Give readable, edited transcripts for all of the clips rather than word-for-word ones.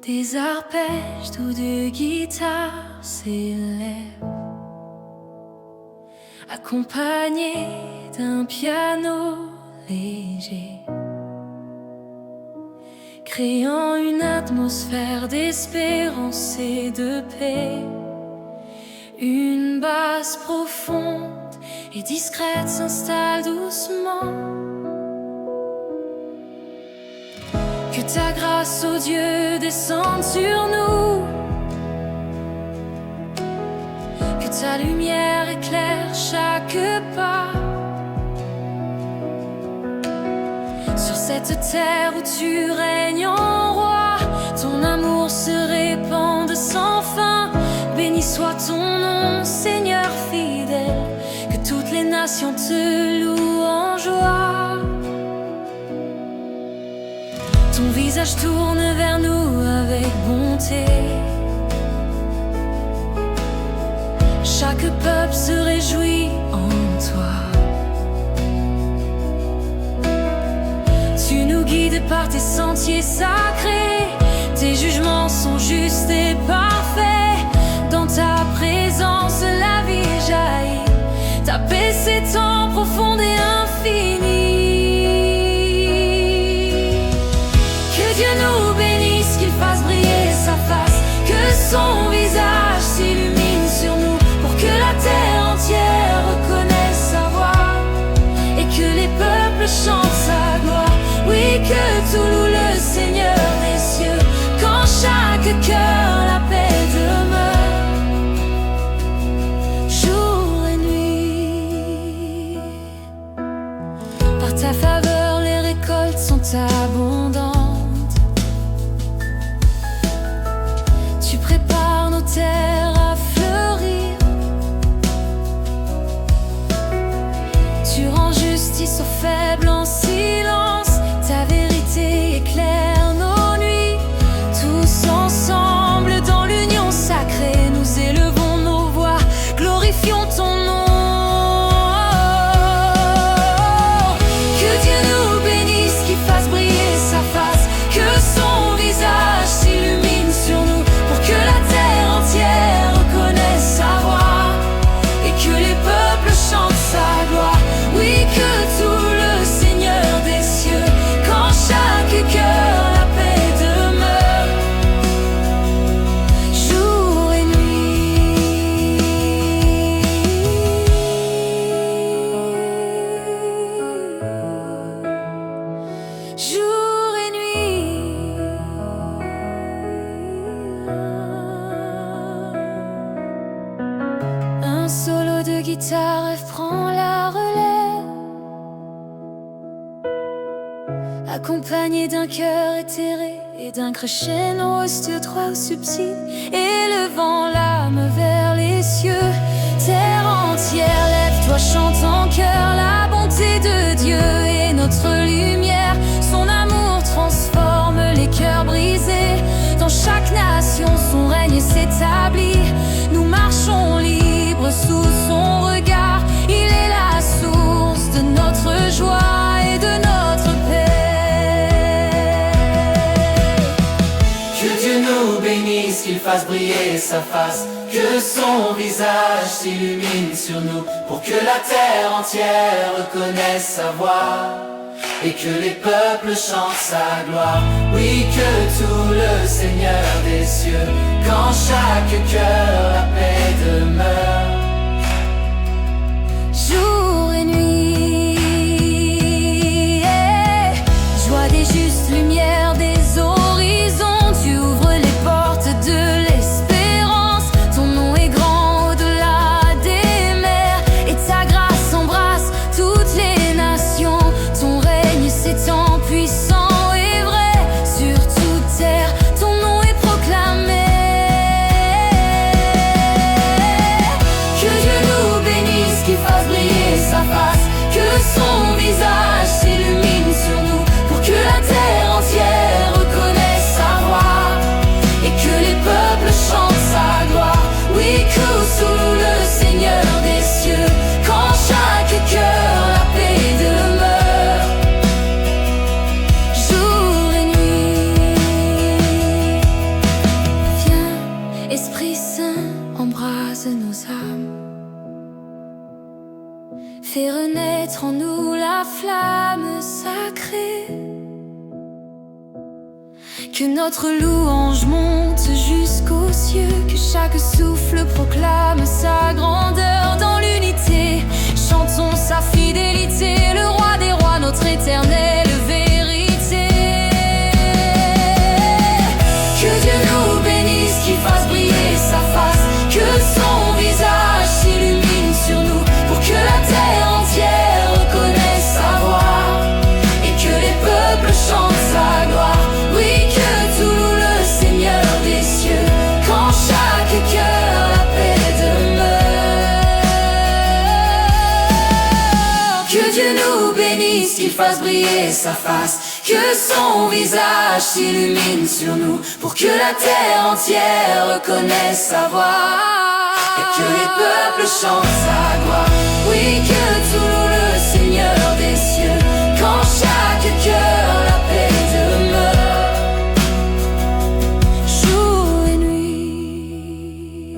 des arpèges doux de guitare s'élèvent, accompagnés d'un piano léger, créant une atmosphère d'espérance et de paix. Une basse profonde et discrète s'installe doucement. Que ta grâce, ô Dieu, descende sur nous. Que ta lumière éclaire chaque pas. Sur cette terre où tu règnes en roi, ton amour se répande sans fin. Béni soit ton nom, Seigneur fidèle, que toutes les nations te louent en joie. Ton visage tourne vers nous avec bonté. Chaque peuple se réjouit en toi. Tu nous guides par tes sentiers sacrés. Tes jugements sont justes et parfaits. Dans ta présence, la vie jaillit. Ta paix s'étend profonde et infinie. Que Dieu nous bénisse, qu'il fasse briller sa face, que son visage s'illumine sur nous, pour que la terre entière reconnaisse sa voix et que les peuples chantent sa gloire. Oui, que tout loue le Seigneur des cieux, qu'en chaque cœur la paix demeure, jour et nuit. Par ta faveur, les récoltes sont abondantes. Tu prépares nos terres à fleurir. Tu rends justice aux faibles en silence. Ta vérité éclaire nos nuits. Tous ensemble dans l'union sacrée, nous élevons nos voix, glorifions ton nom. Que Dieu nous bénisse, qu'il fasse briller sa face, que son visage s'illumine sur nous, pour que la terre entière reconnaisse sa voix et que les peuples chantent sa gloire. Oui, que tout le Seigneur des cieux, qu'en chaque cœur la paix demeure, jour et nuit. Jour et nuit. Un solo de guitare prend la relève, accompagné d'un cœur éthéré et d'un crescendo austère, droit ou subtil, élevant l'âme vers les cieux. Terre entière, lève-toi, chante en chœur la bonté de Dieu et notre lumière. Son amour transforme les cœurs brisés. Dans chaque nation, son règne s'établit. Nous marchons libres sous son regard. Il est la source de notre joie et de notre paix. Que Dieu nous bénisse, qu'il fasse briller sa face, que son visage s'illumine sur nous, pour que la terre entière reconnaisse sa voix et que les peuples chantent sa gloire. Oui, que tout le Seigneur des cieux, qu'en chaque cœur la paix demeure, Jour et nuit. Joie des justes, lumière des horizons. Tu ouvres les portes de l'espérance. Ton nom est grand au-delà des mers, et ta grâce embrasse toutes les nations. Ton règne s'étend puissant et vrai sur toute terre. Ton nom est proclamé. mettre en nous la flamme sacrée. Que notre louange monte jusqu'aux cieux, que chaque souffle proclame sa grandeur dans l'unité. Chantons sa fidélité, le roi des rois, notre éternelle vérité. Que Dieu nous bénisse, qu'il fasse briller sa face, que son visage s'illumine sur nous, pour que la terre entière reconnaisse sa voix, et que les peuples chantent sa gloire. Oui, que tout loue le Seigneur des cieux, qu'en chaque cœur la paix demeure. Que Dieu nous bénisse, qu'il fasse briller sa face, que son visage s'illumine sur nous, pour que la terre entière reconnaisse sa voix, et que les peuples chantent sa gloire. Oui, que tout loue le Seigneur des cieux, qu'en chaque cœur la paix demeure. Jour et nuit,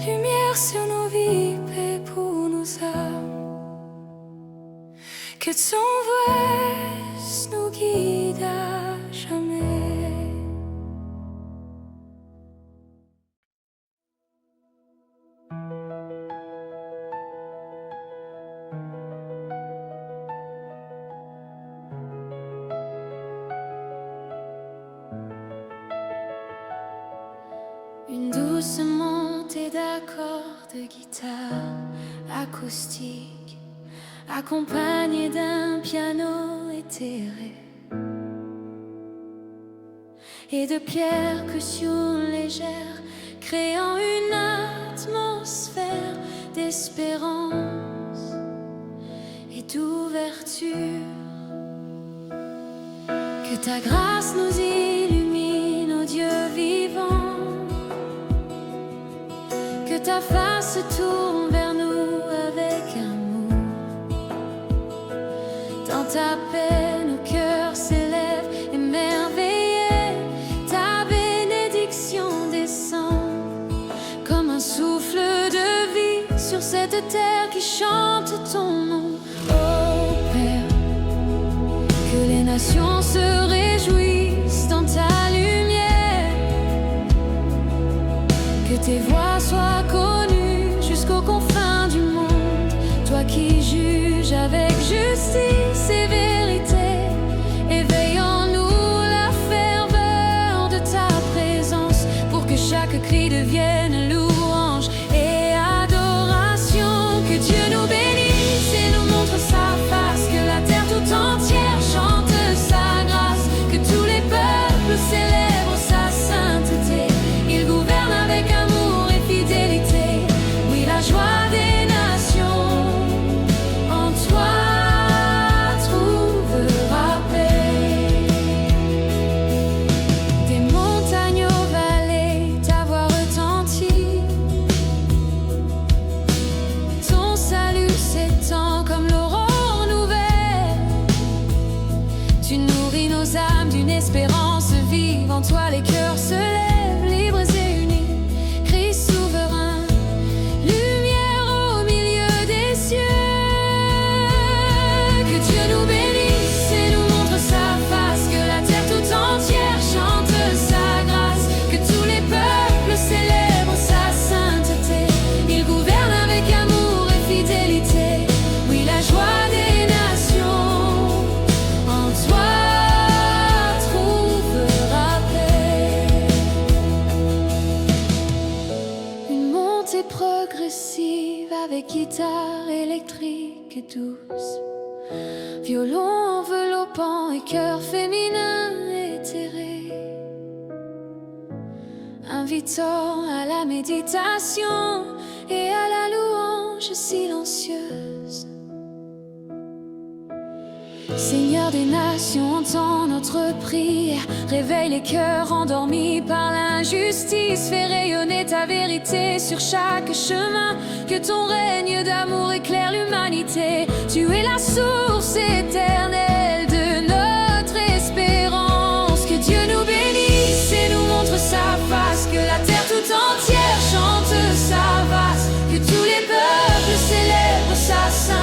lumière sur nos vies, paix pour nos âmes. Que ton voix nous guide à jamais. Une douce montée d'accords de guitare acoustique, accompagnée d'un piano éthéré et de percussions légères, créant une atmosphère d'espérance et d'ouverture. Que ta grâce nous illumine, ô Dieu vivant, que ta face se tourne vers nous avec amour. Dans ta paix, nos cœurs s'élèvent émerveillés. Ta bénédiction descend comme un souffle de vie sur cette terre qui chante ton nom. Ô Père, que les nations se réjouissent dans ta lumière, que tes voix soient connues jusqu'aux confins du monde. Toi qui juges avec justice et vérité, éveille en nous la ferveur de ta présence, pour que chaque cri devienne louange et adoration. Que Dieu nous bénisse et nous montre sa face, que la terre tout entière chante sa grâce, que tous les peuples célèbrent sa sainteté. Il gouverne avec amour et fidélité, oui, la joie des nations en toi trouvera paix. Des montagnes aux vallées, ta voix retentit, ton salut s'étend comme l'aurore nouvelle. Tu nourris nos âmes d'une espérance vive, en toi les cœurs se lèvent, libres et unis. Christ souverain, lumière au milieu des cieux. Que Dieu nous bénisse et nous montre sa face, que la terre tout entière chante sa grâce, que tous les peuples célèbrent sa sainteté. Il gouverne avec amour et fidélité, oui, la joie des nations en toi trouvera paix. Une montée progressive avec guitare électrique douce, violon enveloppant et cœur féminin éthéré, invitant à la méditation et à la louange silencieuse. Seigneur des nations, entends notre prière, réveille les cœurs endormis par l'injustice, fais rayonner ta vérité sur chaque chemin, que ton règne d'amour éclaire l'humanité. Tu es la source éternelle de notre espérance. Que Dieu nous bénisse et nous montre sa face, que la terre tout entière chante sa face, que tous les peuples célèbrent sa sainteté.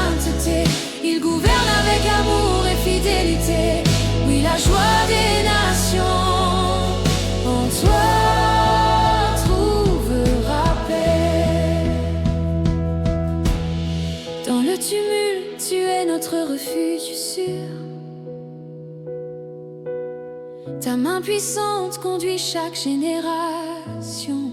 joie des nations. En toi trouvera paix. Dans le tumulte, tu es notre refuge sûr. Ta main puissante conduit chaque génération.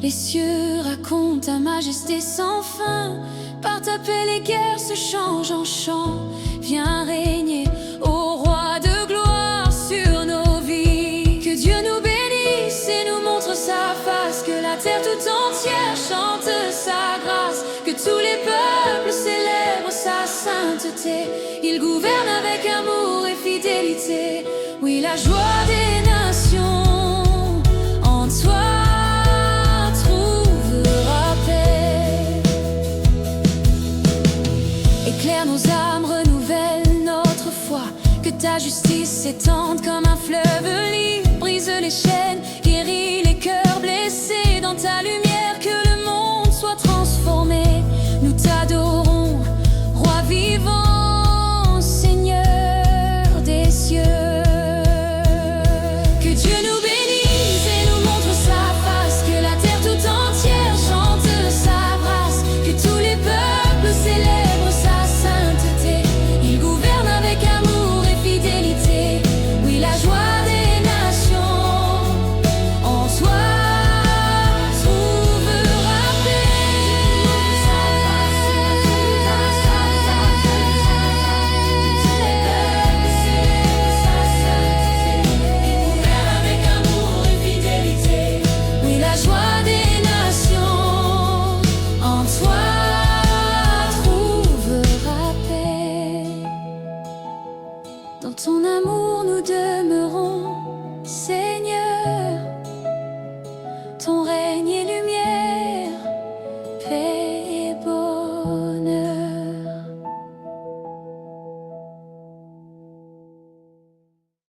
Les cieux racontent ta majesté sans fin. Par ta paix les guerres se changent en chant. Viens régner, ô roi de gloire, sur nos vies. Que Dieu nous bénisse et nous montre sa face. Que la terre tout entière chante sa grâce. Que tous les peuples célèbrent sa sainteté. Il gouverne avec amour et fidélité. Oui, la joie des nations. En toi trouvera paix. Éclaire nos âmes, renouvelle notre foi. Que ta justice s'étende comme un fleuve libre. Brise les chaînes, guéris les cœurs blessés dans ta lumière.